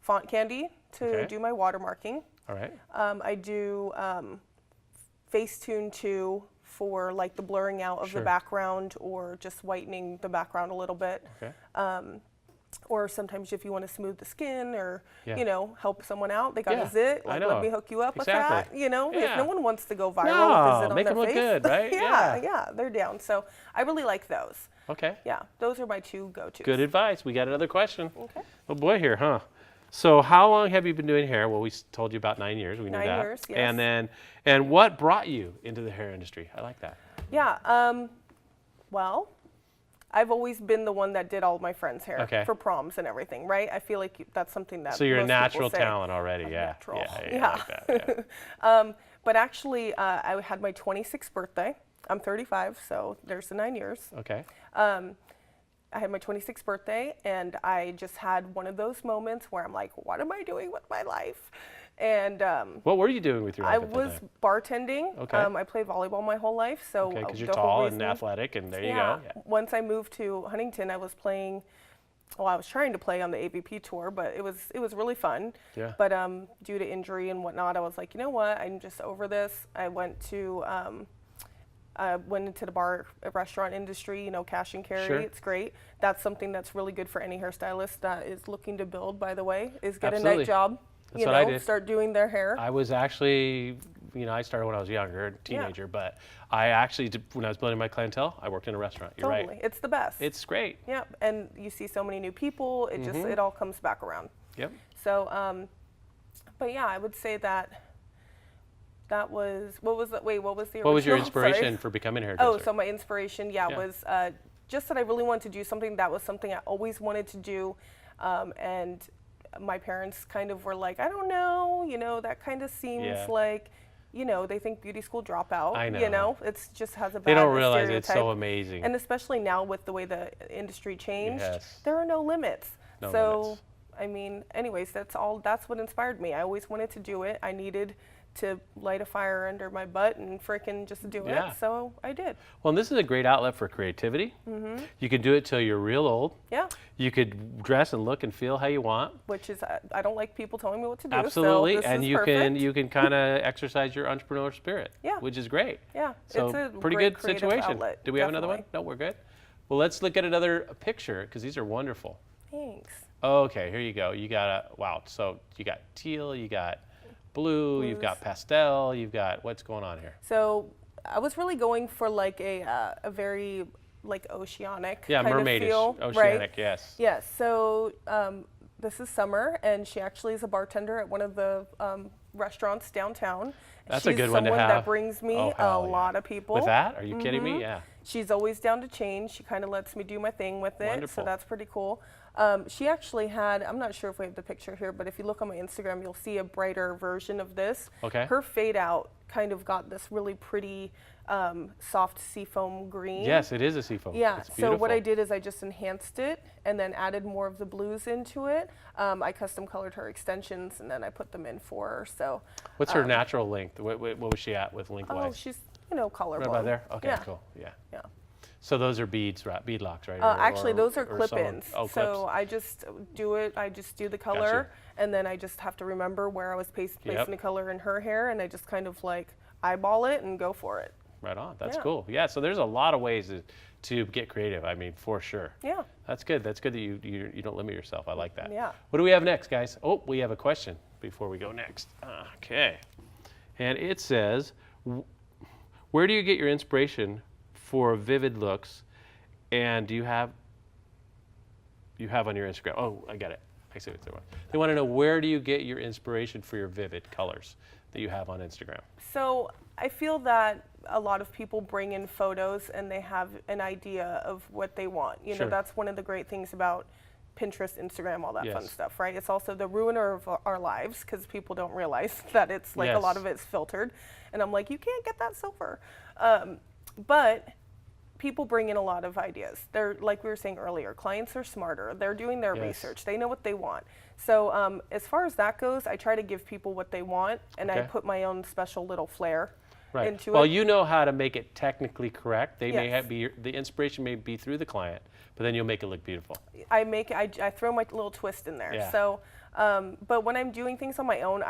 Font Candy to do my watermarking. All right. I do Facetune 2 for like the blurring out of the background, or just whitening the background a little bit. Okay. Or sometimes if you want to smooth the skin, or help someone out, they got a zit, like, I know. let me hook you up with that. If no one wants to go viral with a zit on make their them look face, good, right? yeah, they're down. So I really like those. Okay. Yeah, those are my two go-tos. Good advice. We got another question. Okay. Oh boy, here, huh? So how long have you been doing hair? Well, we told you about 9 years. We knew that. 9 years, yes. And what brought you into the hair industry? I like that. Yeah. Well, I've always been the one that did all of my friends' hair for proms and everything, right? I feel like that's something that So you're a most natural people say. talent already, I'm yeah. Natural. Yeah. Like that, yeah. But actually, I had my 26th birthday. I'm 35, so there's the 9 years. Okay. I had my 26th birthday, and I just had one of those moments where I'm like, what am I doing with my life? And what were you doing with your life? I was bartending. Okay. I played volleyball my whole life, so okay, because you're tall and athletic, and there you go. Yeah. Once I moved to Huntington, I was playing. Well, I was trying to play on the AVP tour, but it was really fun. Yeah. But due to injury and whatnot, I was like, you know what? I'm just over this. I went to went into the restaurant industry, you know, cash and carry. Sure. It's great. That's something that's really good for any hairstylist that is looking to build, by the way, is get Absolutely. a night job. That's what I did. Start doing their hair. I was actually, you know, I started when I was younger, a teenager, but I actually, when I was building my clientele, I worked in a restaurant. You're Totally. right. It's the best. It's great. Yeah, and you see so many new people. It just, it all comes back around. Yep. So, but yeah, I would say that was, what was the original? What was your inspiration Sorry. for becoming a hairdresser? Oh, so my inspiration, was just that I really wanted to do something that was something I always wanted to do. And my parents kind of were like, I don't know, you know, that kind of seems like, you know, they think beauty school dropout. I know. You know, it's just has a bad They don't realize stereotype. it's so amazing. And especially now with the way the industry changed, Yes. there are no limits. No so, limits. I mean, anyways, that's what inspired me. I always wanted to do it. I needed to light a fire under my butt and frickin' just do it. So I did. Well, and this is a great outlet for creativity. You can do it till you're real old. Yeah. You could dress and look and feel how you want. Which is, I don't like people telling me what to do. Absolutely, So this and is you perfect. can kind of exercise your entrepreneur spirit. Yeah. Which is great. Yeah. So it's a pretty great good creative situation. outlet, Do we have another one? definitely. No, we're good. Well, let's look at another picture because these are wonderful. Thanks. Okay, here you go. You got wow. So you got teal, you got blue, you've got pastel, you've got, what's going on here? So I was really going for like a very like oceanic kind mermaidish, of feel, oceanic, right? yes. Yes. So this is Summer, and she actually is a bartender at one of the restaurants downtown. That's She's a good one to have. someone that brings me Oh, a hell yeah. lot of people. With that? Are you kidding me? Yeah. She's always down to change. She kind of lets me do my thing with it, Wonderful. so that's pretty cool. She actually had, I'm not sure if we have the picture here, but if you look on my Instagram, you'll see a brighter version of this. Okay. Her fade out kind of got this really pretty soft seafoam green. Yes, it is a seafoam. Yeah, It's so what I beautiful. did is I just enhanced it and then added more of the blues into it. I custom colored her extensions and then I put them in for her. So What's her natural length? What was she at with lengthwise? oh, she's, you know, colorblind. Right about there? Okay, Yeah. cool. Yeah. Yeah. So those are beads, right? Bead locks, right? Actually, those are or sewn. clip-ins. Oh, so clips. I just do it. I just do the color, and then I just have to remember where I was placing the color in her hair, and I just kind of like eyeball it and go for it. Right on. That's Yeah. cool. Yeah. So there's a lot of ways to get creative. I mean, for sure. Yeah. That's good. That's good that you don't limit yourself. I like that. Yeah. What do we have next, guys? Oh, we have a question before we go next. Okay. And it says, where do you get your inspiration for vivid looks? And do you have on your Instagram? Oh, I got it. I see what they want. They want to know, where do you get your inspiration for your vivid colors that you have on Instagram? So I feel that a lot of people bring in photos and they have an idea of what they want. You Sure. know, that's one of the great things about Pinterest, Instagram, all that fun Yes. stuff, right? It's also the ruiner of our lives because people don't realize that it's like a lot of it's filtered. And I'm like, you can't get that silver. But people bring in a lot of ideas. They're, like we were saying earlier, clients are smarter. They're doing their research. They know what they want. So as far as that goes, I try to give people what they want, and I put my own special little flair into Well, it. you know how to make it technically correct. They may Yes. the inspiration may be through the client, but then you'll make it look beautiful. I throw my little twist in there. Yeah. So, but when I'm doing things on my own,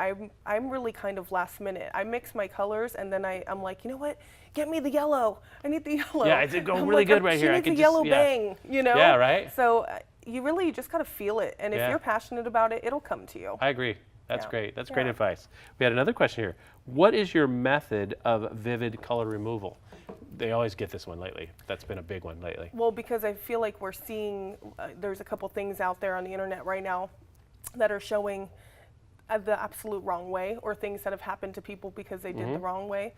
I'm really kind of last minute. I mix my colors, and then I'm like, you know what? Get me the yellow. I need the yellow. Yeah, it's going I'm really like, good right here. I She needs could a just- yellow yeah. bang, you know? Yeah, right? So you really just gotta feel it, and if Yeah. you're passionate about it, it'll come to you. I agree. That's Yeah. great. That's great Yeah. advice. We had another question here. What is your method of vivid color removal? They always get this one lately. That's been a big one lately. Well, because I feel like we're seeing, there's a couple things out there on the internet right now that are showing the absolute wrong way, or things that have happened to people because they did the wrong way.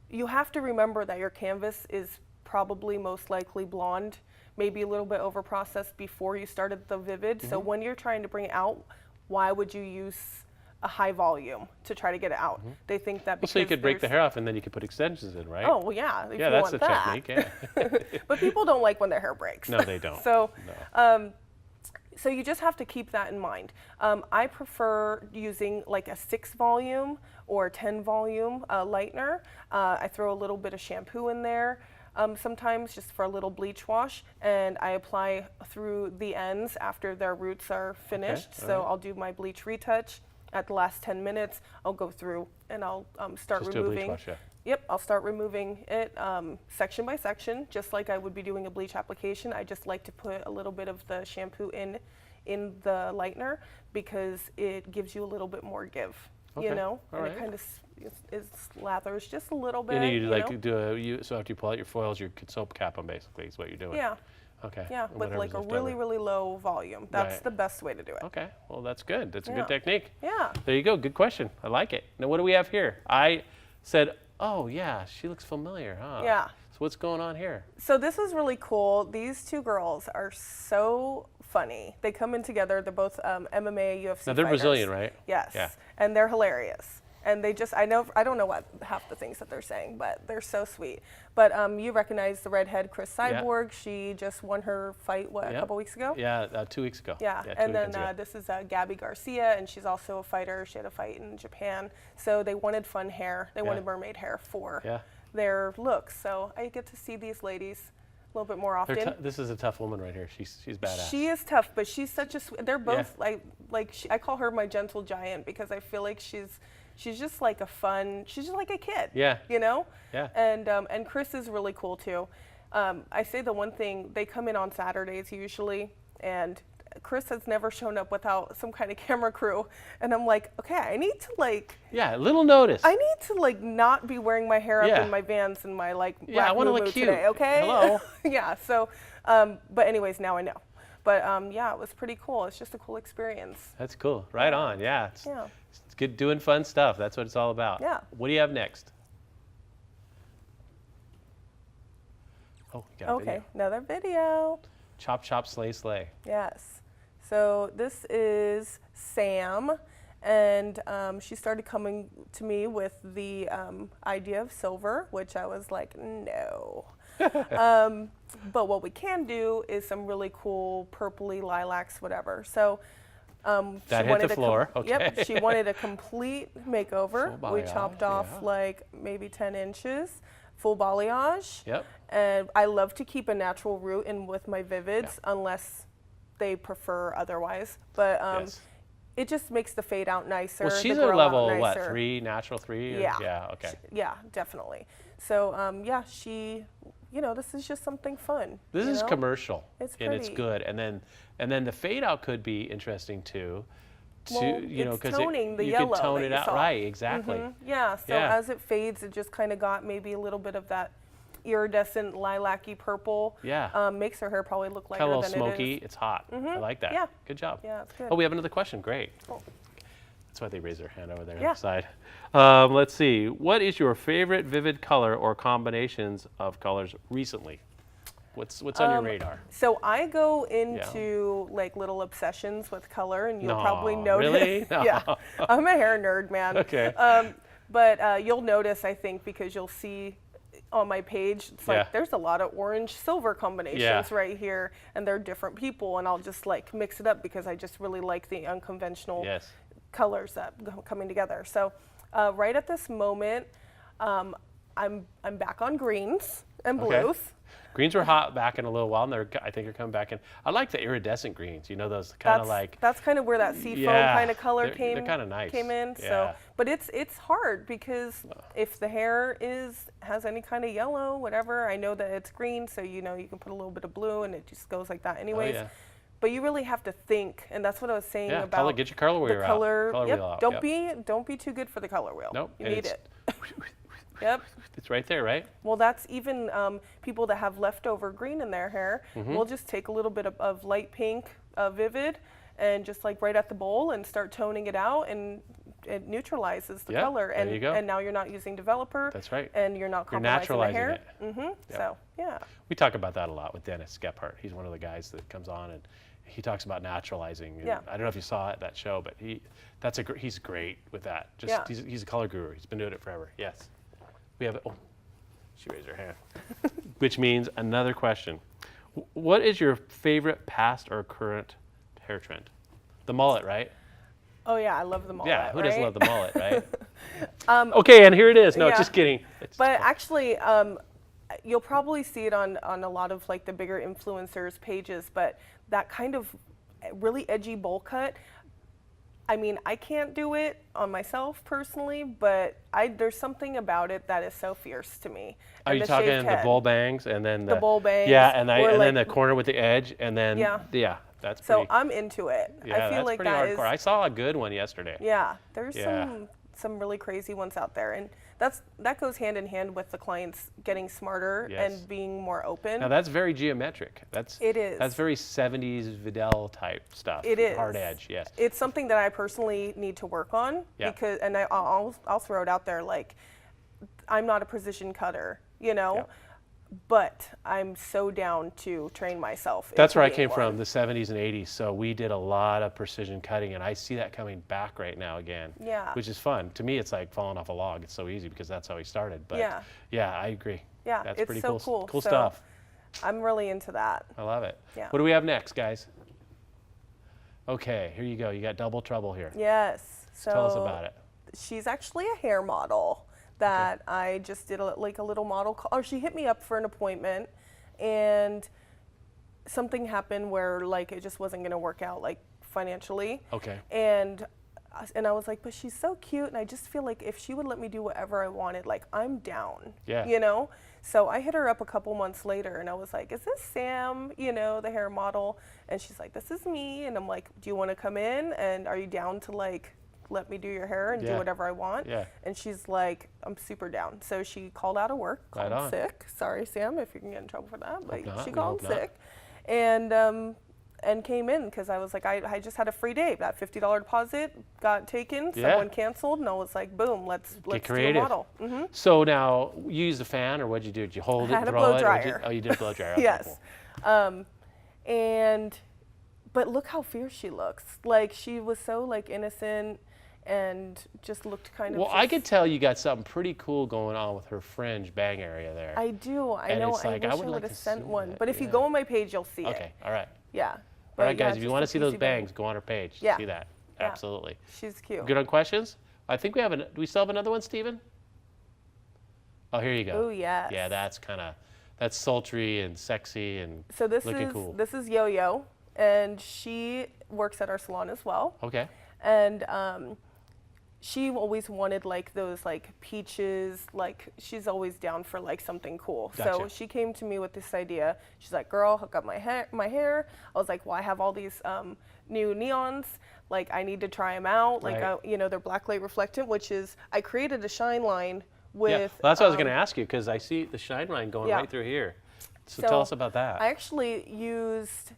You have to remember that your canvas is probably most likely blonde, maybe a little bit over processed before you started the vivid. So when you're trying to bring it out, why would you use a high volume to try to get it out? They think that because So you could break the there's- hair off and then you could put extensions in, right? Oh, well, yeah, if yeah, you that's want the that. technique. Yeah. But people don't like when their hair breaks. No, they don't. So, No. so you just have to keep that in mind. I prefer using like a 6 volume or 10 volume lightener. I throw a little bit of shampoo in there sometimes just for a little bleach wash, and I apply through the ends after their roots are finished. So I'll do my bleach retouch, at the last 10 minutes, I'll go through and I'll start Just removing. do a bleach wash, yeah. Yep, I'll start removing it section by section, just like I would be doing a bleach application. I just like to put a little bit of the shampoo in the lightener because it gives you a little bit more give, Okay. you know, All and right. it kind of slathers just a little bit. And you like know? do so after you pull out your foils, you could soap cap them basically is what you're doing. Yeah. Okay. Yeah, And with whatever's like a left really, over. really low volume. That's Right. the best way to do it. Okay. Well, that's good. That's a Yeah. good technique. Yeah. There you go. Good question. I like it. Now, what do we have here? I said, oh yeah, she looks familiar, huh? Yeah. So what's going on here? So this is really cool. These two girls are so funny. They come in together. They're both MMA, UFC Now they're fighters. Brazilian, right? Yes. Yeah. And they're hilarious. And they just, I don't know what half the things that they're saying, but they're so sweet. But you recognize the redhead Chris Cyborg. She just won her fight, what, a Yep. couple weeks ago? Yeah, 2 weeks ago. Yeah, 2 and then weekends ago. this is Gabby Garcia, and she's also a fighter. She had a fight in Japan. So they wanted fun hair. They wanted mermaid hair for Yeah. their looks. So I get to see these ladies a little bit more often. This is a tough woman right here. She's badass. She is tough, but she's such a sweet. They're both I call her my gentle giant because I feel like she's just like she's just like a kid. Yeah. You know? Yeah. And Chris is really cool too. I say the one thing, they come in on Saturdays usually, and Chris has never shown up without some kind of camera crew. And I'm like, okay, I need to Yeah, little notice. I need to not be wearing my hair up Yeah. in my Vans and my black I want to moo-moo look cute. today, okay? Hello. Yeah, so, but anyways, now I know. But yeah, it was pretty cool. It's just a cool experience. That's cool. Right on. Yeah. Yeah. It's good doing fun stuff. That's what it's all about. Yeah. What do you have next? Oh, you got a Okay, video. another video. Chop, chop, slay, slay. Yes. So this is Sam, and she started coming to me with the idea of silver, which I was like, no. But what we can do is some really cool purpley lilacs, whatever. So That she hit wanted the floor. Okay. Yep, she wanted a complete makeover. Full We balayage, chopped off yeah. like maybe 10 inches, full balayage. Yep. And I love to keep a natural root in with my Vivids unless they prefer otherwise. But Yes. it just makes the fade out nicer. Well, she's the a grow out level, what, nicer. 3, natural 3? Or- Yeah. Yeah, okay. Yeah, definitely. So yeah, she, this is just something fun. This is commercial. It's and it's pretty. good. And then the fade out could be interesting too. Well, Because it's toning the you yellow could tone that it you out. saw. Right, exactly. Yeah, so Yeah. as it fades, it just kind of got maybe a little bit of that iridescent lilac-y purple. Yeah. Makes her hair probably look lighter Kind of a than little smoky. it is. It's hot. I like that. Yeah. Good job. Yeah, it's good. Oh, we have another question. Great. Cool. That's why they raise their hand over there on Yeah. the side. Let's see. What is your favorite vivid color or combinations of colors recently? What's on your radar? So I go into like little obsessions with color, and you'll probably No, notice. really? No. Yeah, I'm a hair nerd, man. Okay. But you'll notice, I think, because you'll see on my page, it's Yeah. like there's a lot of orange silver combinations Yeah. right here, and they're different people, and I'll just like mix it up because I just really like the unconventional Yes. colors that coming together. So right at this moment, I'm back on greens and Okay. blues. Greens were hot back in a little while, and I think they're coming back in. I like the iridescent greens. You know, those kind of like. That's kind of where that seafoam Yeah, kind of color they're came kinda nice. came in. Yeah. So, but it's hard because if the hair has any kind of yellow, whatever, I know that it's green, so you can put a little bit of blue, and it just goes like that anyways. yeah. But you really have to think, and that's what I was saying Yeah, about get your color wheel the out. color. Color Yep. wheel out, Don't be too good for the color wheel. Nope. You and need it's- it. Yep. It's right there, right? Well, that's even people that have leftover green in their hair. Mm-hmm. We'll just take a little bit of light pink, Vivid, and just like right at the bowl and start toning it out, and it neutralizes the Yep, color. there And you go. and now you're not using developer. That's right. And you're not You're compromising the hair. naturalizing it. Yep. So yeah. We talk about that a lot with Dennis Gephardt. He's one of the guys that comes on and he talks about naturalizing. And Yeah. I don't know if you saw it, that show, but he's great with that. Just Yeah. he's a color guru. He's been doing it forever. Yes. We have she raised her hand, which means another question. What is your favorite past or current hair trend? The mullet, right? Oh yeah, I love the mullet. Yeah, who doesn't right? love the mullet, right? Okay, and here it is. No, yeah. just kidding. But actually, you'll probably see it on a lot of like the bigger influencers' pages. But that kind of really edgy bowl cut, I mean, I can't do it on myself personally, but there's something about it that is so fierce to me. Are And you the talking shaved the head. bowl bangs and then The bowl bangs, Yeah, and or then like- the corner with the edge, and then Yeah. that's So pretty. I'm into it. Yeah, I feel that's like pretty that hardcore. I saw a good one yesterday. yeah, there's Yeah. some really crazy ones out there, and that goes hand in hand with the clients getting smarter Yes. and being more open. Now that's very geometric. It is. That's very 70s Vidal type stuff. It is. Hard edge, yes. It's something that I personally need to work on Yeah. because, and I'll throw it out there, like, I'm not a precision cutter, you know, Yeah. but I'm so down to train myself. That's into where I being came one. from, the 70s and 80s. So we did a lot of precision cutting, and I see that coming back right now again. Yeah. Which is fun. To me, it's like falling off a log. It's so easy because that's how we started. But Yeah. I agree. Yeah, That's it's pretty so cool. cool. Cool So stuff. I'm really into that. I love it. Yeah. What do we have next, guys? Okay, here you go. You got double trouble here. Yes. So Tell us about it. she's actually a hair model that I just did a little model call, or she hit me up for an appointment, and something happened where like it just wasn't going to work out like financially. Okay. And I was like, but she's so cute, and I just feel like if she would let me do whatever I wanted, like I'm down. Yeah. You know? So I hit her up a couple months later, and I was like, is this Sam, you know, the hair model? And she's like, this is me. And I'm like, do you want to come in? And are you down to like let me do your hair and do Yeah. whatever I want? Yeah. And she's like, I'm super down. So she called out of work, Right called on. sick. Sorry, Sam, if you can get in trouble for that, but not. she We called hope not. sick. And came in because I was like, I just had a free day. That $50 deposit got taken. Yeah. Someone canceled, and I was like, boom, let's do a creative. model. Hmm. So now, you used a fan, or what'd you do? Did you hold it, I had a throw blow it? dryer. Oh, you did a blow dryer. Okay, Yes. cool. But look how fierce she looks. Like she was so like innocent and just looked kind of. Well, I could tell you got something pretty cool going on with her fringe bang area there. I do. I And know. it's like, I I wish would I like would have to sent see one. that, But if you yeah. go on my page, you'll see it. Okay, all right. Yeah. All right, But yeah, guys, if you just want a to see those PC bang. bangs, go on her page. Yeah. See that. Yeah. Absolutely. She's cute. Good on questions? I think we have do we still have another one, Steven? Oh, here you go. Oh yes. Yeah, that's sultry and sexy and So looking cool. this is Yo-Yo, and she works at our salon as well. Okay. And she always wanted like those like peaches, like she's always down for like something cool. So Gotcha. she came to me with this idea. She's like, girl, hook up my hair. I was like, well, I have all these new neons. Like I need to try them out. Like, Right. you know, they're black light reflectant, which is, I created a shine line with. Yeah, well, that's what I was going to ask you because I see the shine line going yeah. right through here. So So tell us about that. I actually used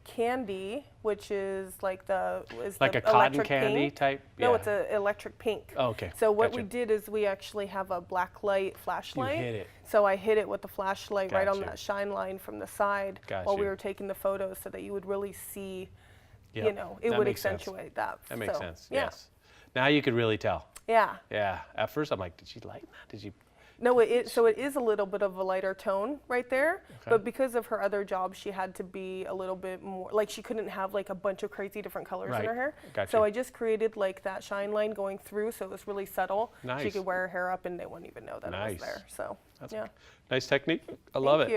candy, which is like Like the a cotton electric candy pink. type? No, Yeah. it's an electric pink. Oh, okay. So what Gotcha. we did is we actually have a black light flashlight. hit it. So I hit it with the flashlight right on Gotcha. that shine line from the side while Gotcha. we were taking the photos, so that you would really see, Yep, you know, it that would makes sense. accentuate that. That makes So, sense. Yeah. Yes. Now you could really tell. Yeah. Yeah. At first, I'm like, did she lighten that? Did you? No, so it is a little bit of a lighter tone right there, but because of her other job, she had to be a little bit more, like she couldn't have like a bunch of crazy different colors Right. in her hair. Gotcha. So I just created like that shine line going through, so it was really subtle. She Nice. could wear her hair up and they wouldn't even know that it Nice. was there. So, That's yeah. nice technique. I love Thank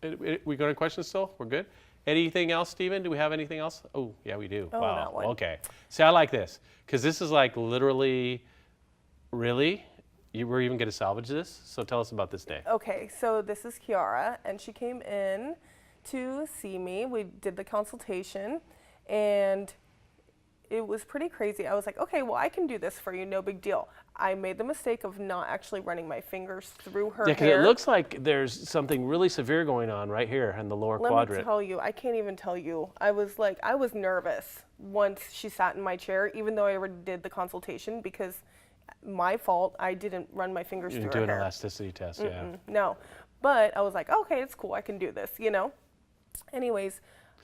it. you. We got any questions still? We're good? Anything else, Steven? Do we have anything else? Oh, yeah, we do. Oh, wow. that one. Okay. See, I like this because this is like literally, really? You were even going to salvage this? So tell us about this day. Okay, so this is Kiara, and she came in to see me. We did the consultation, and it was pretty crazy. I was like, okay, well, I can do this for you, no big deal. I made the mistake of not actually running my fingers through her Yeah, because hair. it looks like there's something really severe going on right here in the lower Let quadrant. me tell you, I can't even tell you. I was nervous once she sat in my chair, even though I already did the consultation, because my fault, I didn't run my fingers You through do her an hair. elasticity test, yeah. No, but I was like, okay, it's cool, I can do this, you know? Anyways,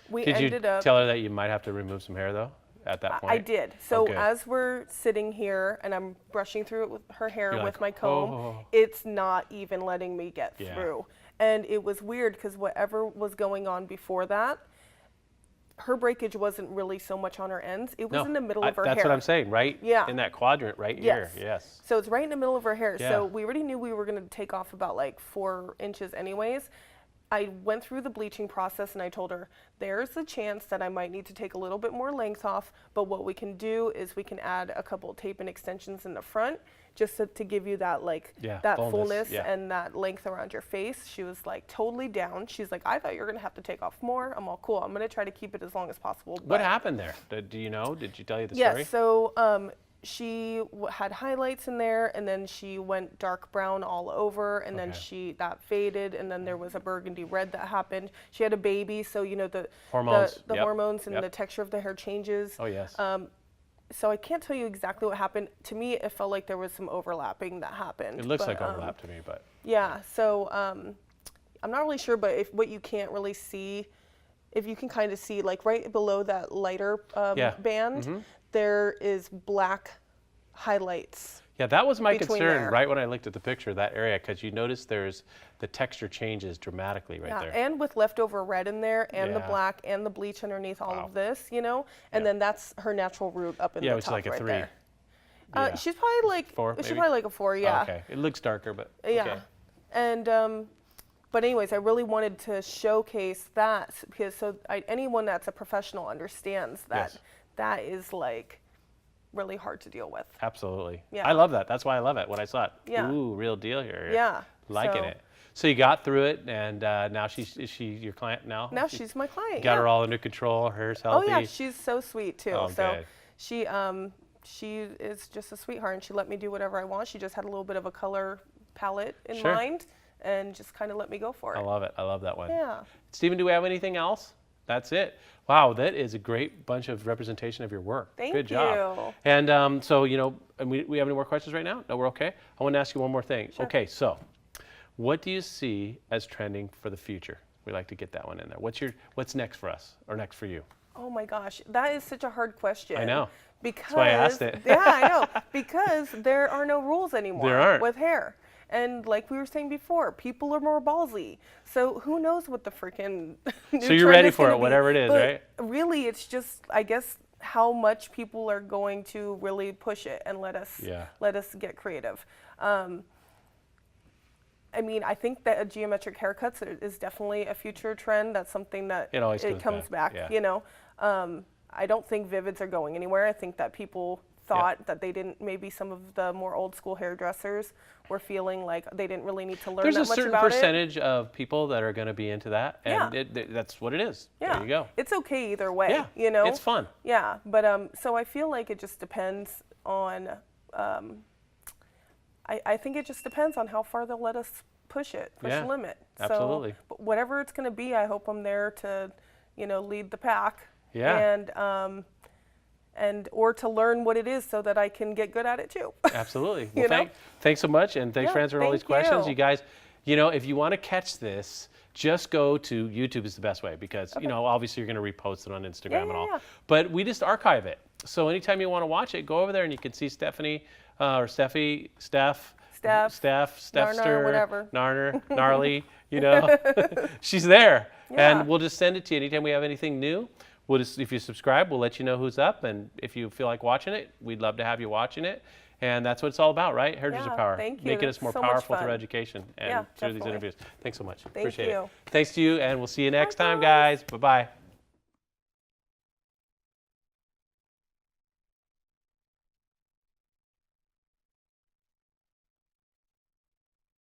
we Did you ended up. tell her that you might have to remove some hair though at that point? I did. So Okay. as we're sitting here and I'm brushing through it with her hair You're with like, my comb, "Oh." it's not even letting me get Yeah. through. And it was weird because whatever was going on before that, her breakage wasn't really so much on her ends. It was in the middle of her that's hair. what I'm saying, right? Yeah. In that quadrant right Yes. here. Yes. So it's right in the middle of her hair. Yeah. So we already knew we were going to take off about like 4 inches anyways. I went through the bleaching process and I told her, there's a chance that I might need to take a little bit more length off, but what we can do is we can add a couple tape and extensions in the front just to give you that that fullness and that length around your face. She was like totally down. She's like, I thought you were gonna have to take off more. I'm all cool. I'm gonna try to keep it as long as possible. What happened there? Do you know? Did she tell you the story? story? Yeah, so she had highlights in there, and then she went dark brown all over, and then that faded, and then there was a burgundy red that happened. She had a baby, so you know the hormones, hormones and the texture of the hair changes. Oh yes. So I can't tell you exactly what happened. To me, it felt like there was some overlapping that happened. It looks like overlap to me, but yeah. So I'm not really sure, but what you can't really see, if you can kind of see like right below that lighter band. There is black highlights. Yeah, that was my concern there. right when I looked at the picture, that area, because you notice the texture changes dramatically right there. And with leftover red in there, and the black, and the bleach underneath all of this, you know, and then that's her natural root up in the top like a right 3. there. She's probably like 4. She's probably like a 4. Yeah. Oh, okay, it looks darker, but yeah. Okay. And but anyways, I really wanted to showcase that because anyone that's a professional understands that. That is like really hard to deal with. Absolutely. Yeah. I love that. That's why I love it. When I saw it, yeah. Ooh, real deal here. Yeah. Liking it. So you got through it, and now is she your client now? Now she's my client. Got her all under control. Her hair's healthy. Oh yeah, she's so sweet too. Oh, so good. she is just a sweetheart, and she let me do whatever I want. She just had a little bit of a color palette in mind, and just kind of let me go for it. I love it. I love that one. Yeah. Stephen, do we have anything else? That's it. Wow, that is a great bunch of representation of your work. Thank Good job. And so, you know, and we have any more questions right now? No, we're okay? I want to ask you one more thing. Sure. Okay, so what do you see as trending for the future? We like to get that one in there. What's next for us or next for you? Oh my gosh, that is such a hard question. I know. Because, that's why I asked it. Yeah, I know. Because there are no rules anymore there aren't. with hair. And like we were saying before, people are more ballsy. So who knows what the freaking So you're ready for it, whatever it is, right? Really, it's just, I guess, how much people are going to really push it and let us get creative. I mean, I think that geometric haircuts is definitely a future trend. That's something that it comes back. You know, I don't think vivids are going anywhere. I think that people thought that they didn't, maybe some of the more old school hairdressers were feeling like they didn't really need to learn that much about it. There's a certain percentage of people that are going to be into that, and that's what it is. Yeah. There you go. It's okay either way, you know? It's fun. Yeah, but so I feel like it just depends on, I think it just depends on how far they'll let us push the limit. Absolutely. So, but whatever it's going to be, I hope I'm there to, you know, lead the pack. Yeah. And or to learn what it is so that I can get good at it too. Absolutely. Well, thanks so much, and thanks for answering all these questions. You guys, you know, if you want to catch this, just go to YouTube is the best way because, you know, obviously you're going to repost it on Instagram and all. But we just archive it. So anytime you want to watch it, go over there and you can see Stephanie or Steffi, Steph, Stephster, whatever. Narner, Gnarly, you know. She's there. And we'll just send it to you anytime we have anything new. We'll just, if you subscribe, we'll let you know who's up, and if you feel like watching it, we'd love to have you watching it. And that's what it's all about, right? Hairdresser Power. Thank you. Making us more so powerful through education and through definitely. these interviews. Thanks so much. Appreciate it. Thanks to you, and we'll see you next time, guys. Bye-bye.